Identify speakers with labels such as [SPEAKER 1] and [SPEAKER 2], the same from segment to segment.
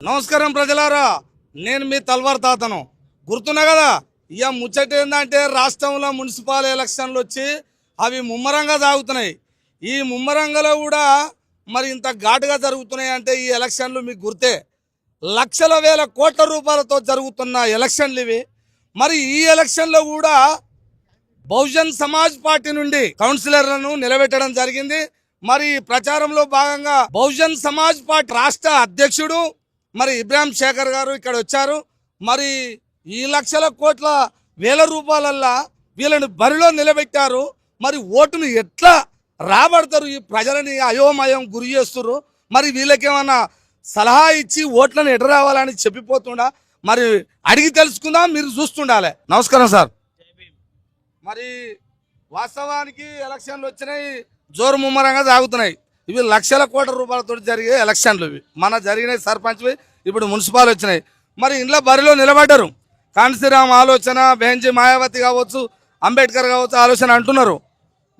[SPEAKER 1] నమస్కారం ప్రజలారా, నేను మీ తల్వార్ తాతను. గుర్తున్నా కదా, ఇక ముచ్చట ఏంటంటే రాష్ట్రంలో మున్సిపల్ ఎలక్షన్లు వచ్చి అవి ముమ్మరంగా సాగుతున్నాయి. ఈ ముమ్మరంగలో కూడా మరి ఇంత ఘాటుగా జరుగుతున్నాయి అంటే ఈ ఎలక్షన్లు మీకు గుర్తే. లక్షల వేల కోట్ల రూపాయలతో జరుగుతున్న ఎలక్షన్లు ఇవి. మరి ఈ ఎలక్షన్లో కూడా బహుజన్ సమాజ్ పార్టీ నుండి కౌన్సిలర్లను నిలబెట్టడం జరిగింది. మరి ప్రచారంలో భాగంగా బహుజన్ సమాజ్ పార్టీ రాష్ట్ర అధ్యక్షుడు మరి ఇబ్రాహిం శేఖర్ గారు ఇక్కడ వచ్చారు. మరి ఈ లక్షల కోట్ల వేల రూపాయలల్లా వీళ్ళని బరిలో నిలబెట్టారు. మరి ఓటును ఎట్లా రాబడతారు? ఈ ప్రజలని అయోమయం గురి చేస్తున్నారు. మరి వీళ్ళకేమన్నా సలహా ఇచ్చి ఓట్లను ఎట రావాలని చెప్పిపోతుండా? మరి అడిగి తెలుసుకుందాం, మీరు చూస్తుండాలి. నమస్కారం సార్. మరి వాస్తవానికి ఎలక్షన్లు వచ్చినాయి, జోరు ముమ్మరంగా సాగుతున్నాయి. ఇవి లక్షల కోట్ల రూపాయలతో జరిగే ఎలక్షన్లు. ఇవి మన జరిగినాయి సర్పంచ్వి, ఇప్పుడు మున్సిపాల్ వచ్చినాయి. మరి ఇంట్లో బరిలో నిలబడ్డారు. కాంతిరామ్ ఆలోచన, బెంజీ మాయావతి కావచ్చు, అంబేద్కర్ కావచ్చు ఆలోచన అంటున్నారు.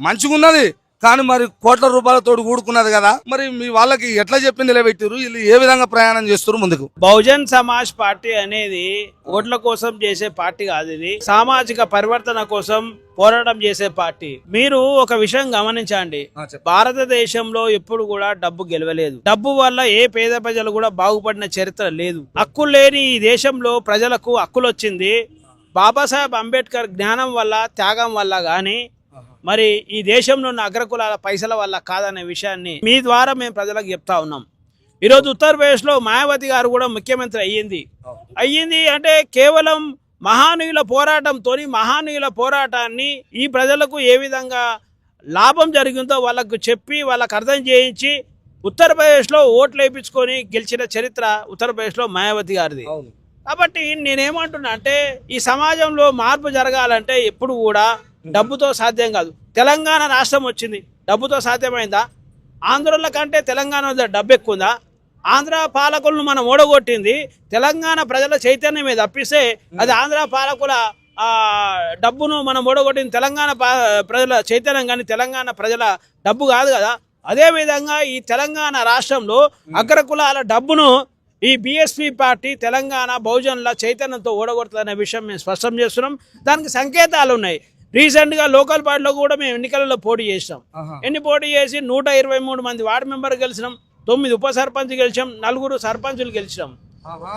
[SPEAKER 1] మంచిగా ఉన్నది, కానీ మరి కోట్ల రూపాయలతో కూడుకున్నది కదా. మరి మీ వాళ్ళకి ఎట్లా చెప్పి నిలబెట్టారు? వీళ్ళు ఏ విధంగా ప్రయాణం చేస్తారు ముందుకు?
[SPEAKER 2] బహుజన్ సమాజ్ పార్టీ అనేది ఓట్ల కోసం చేసే పార్టీ కాదు. ఇది సామాజిక పరివర్తన కోసం పోరాటం చేసే పార్టీ. మీరు ఒక విషయం గమనించండి, భారతదేశంలో ఎప్పుడు కూడా డబ్బు గెలవలేదు. డబ్బు వల్ల ఏ పేద ప్రజలు కూడా బాగుపడిన చరిత్ర లేదు. హక్కులు లేని ఈ దేశంలో ప్రజలకు హక్కులు వచ్చింది బాబాసాహెబ్ అంబేద్కర్ జ్ఞానం వల్ల, త్యాగం వల్ల. గాని మరి ఈ దేశంలో ఉన్న అగ్రకులాల పైసల వల్ల కాదనే విషయాన్ని మీ ద్వారా మేము ప్రజలకు చెప్తా ఉన్నాం. ఈరోజు ఉత్తరప్రదేశ్లో మాయావతి గారు కూడా ముఖ్యమంత్రి అయ్యింది అంటే కేవలం మహానీయుల పోరాటంతో, మహానీయుల పోరాటాన్ని ఈ ప్రజలకు ఏ విధంగా లాభం జరిగిందో వాళ్ళకు చెప్పి, వాళ్ళకు అర్థం చేయించి ఉత్తరప్రదేశ్లో ఓట్లు వేయించుకొని గెలిచిన చరిత్ర ఉత్తరప్రదేశ్లో మాయావతి గారిది. కాబట్టి నేనేమంటున్నా అంటే ఈ సమాజంలో మార్పు జరగాలంటే ఎప్పుడు కూడా డబ్బుతో సాధ్యం కాదు. తెలంగాణ రాష్ట్రం వచ్చింది, డబ్బుతో సాధ్యమైందా? ఆంధ్రుల కంటే తెలంగాణ డబ్బు ఎక్కువ. ఆంధ్ర పాలకులను మనం ఓడగొట్టింది తెలంగాణ ప్రజల చైతన్యం మీద తప్పిస్తే అది ఆంధ్ర పాలకుల డబ్బును మనం ఓడగొట్టింది తెలంగాణ ప్రజల చైతన్యం, కానీ తెలంగాణ ప్రజల డబ్బు కాదు కదా. అదేవిధంగా ఈ తెలంగాణ రాష్ట్రంలో అగ్రకులాల డబ్బును ఈ బీఎస్పీ పార్టీ తెలంగాణ బహుజనుల చైతన్యంతో ఓడగొడుతుందనే విషయం మేము స్పష్టం చేస్తున్నాం. దానికి సంకేతాలు ఉన్నాయి. రీసెంట్గా లోకల్ పార్టీలో కూడా మేము ఎన్నికలలో పోటీ చేసాం. పోటీ చేసి 123 మంది వార్డు మెంబర్ గెలిచినాం, 9 ఉప సర్పంచ్ గెలిచాం, 4 సర్పంచులు గెలిచాం.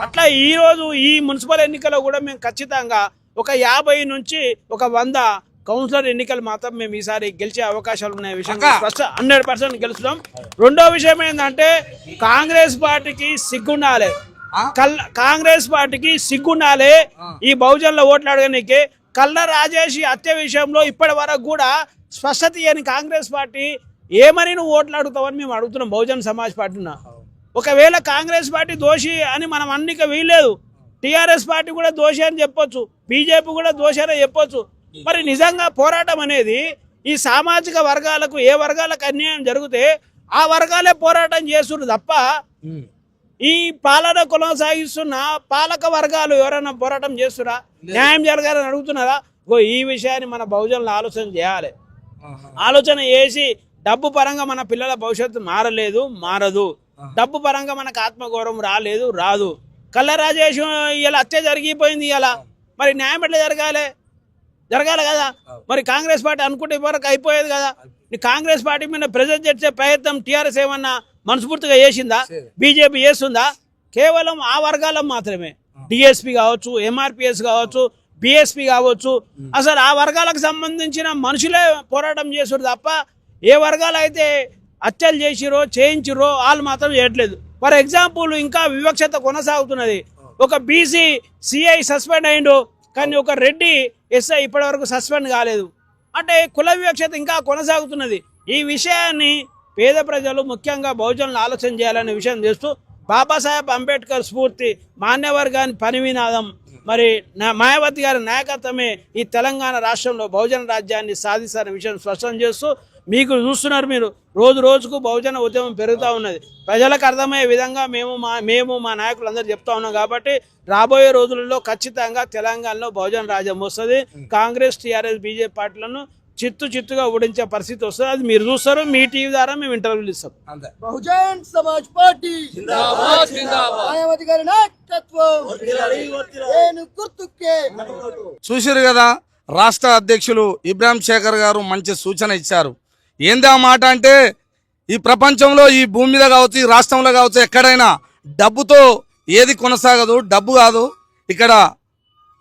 [SPEAKER 2] అట్లా ఈరోజు ఈ మున్సిపల్ ఎన్నికల్లో కూడా మేము ఖచ్చితంగా ఒక 50 నుంచి ఒక 100 కౌన్సిలర్ ఎన్నికలు మాత్రం మేము ఈసారి గెలిచే అవకాశాలు ఉన్న విషయం 100% గెలుస్తున్నాం. రెండో విషయం ఏంటంటే కాంగ్రెస్ పార్టీకి సిగ్గుండాలి. కాంగ్రెస్ పార్టీకి సిగ్గుండాలి ఈ బహుజనుల ఓట్లు అడగనీకి. కల్లా రాజేష్ హత్య విషయంలో ఇప్పటి వరకు కూడా స్పష్టత ఇయ్యని కాంగ్రెస్ పార్టీ ఏమని నువ్వు ఓట్లు అడుగుతావని మేము అడుగుతున్నాం బహుజన్ సమాజ్ పార్టీన. ఒకవేళ కాంగ్రెస్ పార్టీ దోషి అని మనం అన్నిక వీల్లేదు, టీఆర్ఎస్ పార్టీ కూడా దోషి అని చెప్పొచ్చు, బీజేపీ కూడా దోషి అని చెప్పొచ్చు. మరి నిజంగా పోరాటం అనేది ఈ సామాజిక వర్గాలకు, ఏ వర్గాలకు అన్యాయం జరిగితే ఆ వర్గాలే పోరాటం చేస్తున్నారు తప్ప ఈ పాలన కొనసాగిస్తున్న పాలక వర్గాలు ఎవరైనా పోరాటం చేస్తున్నా, న్యాయం జరగాలని అడుగుతున్నారా? ఈ విషయాన్ని మన బహుజనులు ఆలోచన చేయాలి. ఆలోచన చేసి డబ్బు పరంగా మన పిల్లల భవిష్యత్తు మారదు. డబ్బు పరంగా మనకు ఆత్మగౌరవం రాదు. కల్లా రాజేష్ ఇలా హత్య జరిగిపోయింది. ఇలా మరి న్యాయం ఎట్లా జరగాలి కదా. మరి కాంగ్రెస్ పార్టీ అనుకుంటే వరకు అయిపోయేది కదా. కాంగ్రెస్ పార్టీ మీద ప్రెజర్ చేసే ప్రయత్నం టీఆర్ఎస్ ఏమన్నా మనస్ఫూర్తిగా చేసిందా? బీజేపీ చేస్తుందా? కేవలం ఆ వర్గాలకు మాత్రమే. డిఎస్పీ కావచ్చు, ఎంఆర్పిఎస్ కావచ్చు, బిఎస్పీ కావచ్చు, అసలు ఆ వర్గాలకు సంబంధించిన మనుషులే పోరాటం చేస్తారు తప్ప ఏ వర్గాలు అయితే హత్యలు చేయించిరో వాళ్ళు మాత్రం చేయట్లేదు. ఫర్ ఎగ్జాంపుల్ ఇంకా వివక్షత కొనసాగుతున్నది. ఒక బీసీ సిఐ సస్పెండ్ అయిండు, కానీ ఒక రెడ్డి ఎస్ఐ ఇప్పటి వరకు సస్పెండ్ కాలేదు. అంటే కుల వివక్షత ఇంకా కొనసాగుతున్నది. ఈ విషయాన్ని పేద ప్రజలు ముఖ్యంగా బహుజనులు ఆలోచన చేయాలనే విషయం చేస్తూ బాబాసాహెబ్ అంబేద్కర్ స్ఫూర్తి, మాన్యవర్గాని పని వినాదం, మరి మాయావతి గారి నాయకత్వమే ఈ తెలంగాణ రాష్ట్రంలో బహుజన రాజ్యాన్ని సాధిస్తారనే విషయం స్పష్టం చేస్తూ మీకు చూస్తున్నారు. మీరు రోజు రోజుకు బహుజన ఉద్యమం పెరుగుతూ ఉన్నది. ప్రజలకు అర్థమయ్యే విధంగా మేము మా నాయకులు అందరూ చెప్తా ఉన్నాం. కాబట్టి రాబోయే రోజులలో ఖచ్చితంగా తెలంగాణలో బహుజన రాజ్యం వస్తుంది. కాంగ్రెస్, టీఆర్ఎస్, బీజేపీ పార్టీలను చిత్తుగా ఓడించే పరిస్థితి వస్తుంది. అది మీరు చూస్తారు, మీ టీవీ ద్వారా మేము ఇంటర్వ్యూలు ఇస్తాం.
[SPEAKER 1] అంతే.
[SPEAKER 3] బహుజన్ సమాజ్ పార్టీ జిందాబాద్ జిందాబాద్ మాయావతి గారి నాయకత్వం నేను గుర్తుకే.
[SPEAKER 1] చూసిరు కదా, రాష్ట్ర అధ్యక్షులు ఇబ్రాహిం శేఖర్ గారు మంచి సూచన ఇచ్చారు. ఏంది ఆ మాట అంటే, ఈ ప్రపంచంలో ఈ భూమి మీద కావచ్చు, ఈ రాష్ట్రంలో కావచ్చు, ఎక్కడైనా డబ్బుతో ఏది కొనసాగదు, డబ్బు కాదు. ఇక్కడ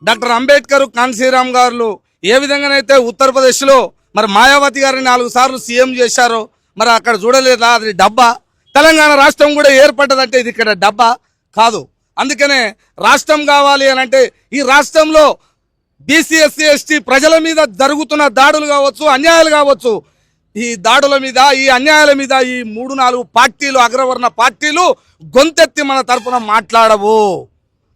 [SPEAKER 1] డాక్టర్ అంబేద్కర్, కాన్సీరామ్ గారు ఏ విధంగానైతే ఉత్తరప్రదేశ్లో మరి మాయావతి గారిని 4 సార్లు సీఎం చేశారో, మరి అక్కడ చూడలేదా అది డబ్బా? తెలంగాణ రాష్ట్రం కూడా ఏర్పడ్డదంటే ఇది ఇక్కడ డబ్బా కాదు. అందుకనే రాష్ట్రం కావాలి అని అంటే ఈ రాష్ట్రంలో బీసీ ఎస్సీ ఎస్టీ ప్రజల మీద జరుగుతున్న దాడులు కావచ్చు, అన్యాయాలు కావచ్చు, ఈ దాడుల మీద, ఈ అన్యాయాల మీద ఈ 3-4 పార్టీలు, అగ్రవర్ణ పార్టీలు గొంతెత్తి మన తరపున మాట్లాడవు.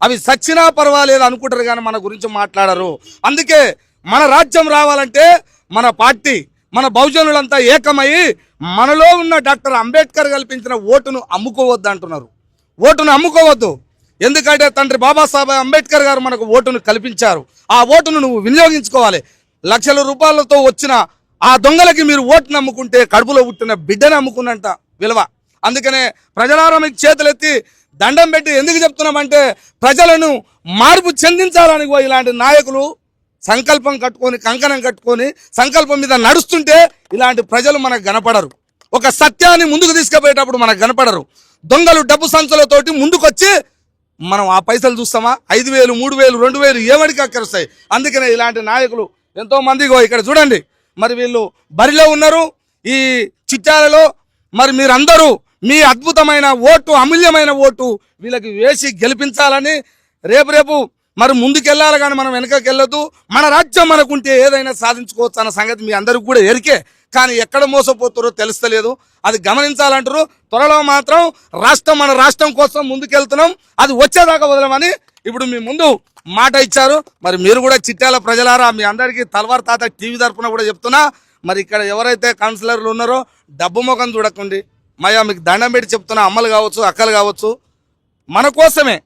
[SPEAKER 1] అవి సచ్చినా పర్వాలేదు అనుకుంటారు కానీ మన గురించి మాట్లాడరు. అందుకే మన రాజ్యం రావాలంటే మన పార్టీ, మన బహుజనులంతా ఏకమై మనలో ఉన్న డాక్టర్ అంబేద్కర్ కల్పించిన ఓటును అమ్ముకోవద్దు అంటున్నారు. ఓటును అమ్ముకోవద్దు. ఎందుకంటే తండ్రి బాబాసాహెబ్ అంబేద్కర్ గారు మనకు ఓటును కల్పించారు. ఆ ఓటును నువ్వు వినియోగించుకోవాలి. లక్షల రూపాయలతో వచ్చిన ఆ దొంగలకి మీరు ఓటు నమ్ముకుంటే కడుపులో పుట్టిన బిడ్డని అమ్ముకున్నంత విలువ. అందుకనే ప్రజలారా మీకు చేతులెత్తి దండం పెట్టి ఎందుకు చెప్తున్నామంటే, ప్రజలను మార్పు చెందించాలని ఇలాంటి నాయకులు సంకల్పం కట్టుకొని, కంకణం కట్టుకొని సంకల్పం మీద నడుస్తుంటే ఇలాంటి ప్రజలు మనకు కనపడరు. ఒక సత్యాన్ని ముందుకు తీసుకుపోయేటప్పుడు మనకు కనపడరు. దొంగలు డబ్బు సంచులతోటి ముందుకొచ్చి మనం ఆ పైసలు చూస్తామా? 5,000, 3,000, 2,000 ఏమడికి అక్కరుస్తాయి. అందుకనే ఇలాంటి నాయకులు ఎంతో మంది ఇక్కడ చూడండి, మరి వీళ్ళు బరిలో ఉన్నారు ఈ చిట్యాలలో. మరి మీరందరూ మీ అద్భుతమైన ఓటు, అమూల్యమైన ఓటు వీళ్ళకి వేసి గెలిపించాలని, రేపు మరి ముందుకెళ్ళాలి కానీ మనం వెనకకి వెళ్ళొద్దు. మన రాజ్యం మనకుంటే ఏదైనా సాధించుకోవచ్చు అన్న సంగతి మీ అందరికీ కూడా ఎరికే. కానీ ఎక్కడ మోసపోతారో తెలుస్తలేదు, అది గమనించాలంటారు. త్వరలో మాత్రం మన రాష్ట్రం కోసం ముందుకెళ్తున్నాం, అది వచ్చేదాకా వదలమని ఇప్పుడు మీ ముందు మాట ఇచ్చారు. మరి మీరు కూడా చిట్యాల ప్రజలారా, మీ అందరికీ తల్వార్ తాత టీవీ తరపున కూడా చెప్తున్నా, మరి ఇక్కడ ఎవరైతే కౌన్సిలర్లు ఉన్నారో డబ్బు ముఖం చూడకండి. మయా మీకు దండం పెట్టి చెప్తున్నా, అమ్మలు కావచ్చు, అక్కలు కావచ్చు, మన కోసమే.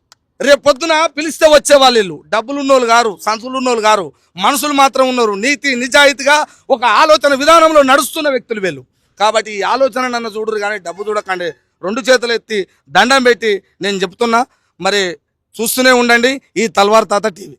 [SPEAKER 1] రేపు పొద్దున పిలిస్తే వచ్చేవాళ్ళు వీళ్ళు డబ్బులు ఉన్నోళ్ళు గారు, సంచులు ఉన్నోళ్ళు గారు, మనుషులు మాత్రం ఉన్నారు. నీతి నిజాయితీగా ఒక ఆలోచన విధానంలో నడుస్తున్న వ్యక్తులు వీళ్ళు. కాబట్టి ఈ ఆలోచన నన్ను చూడరు కానీ డబ్బు చూడకండి. 2 చేతులు ఎత్తి దండం పెట్టి నేను చెప్తున్నా. మరి చూస్తూనే ఉండండి ఈ తల్వార్ తాత టీవీ.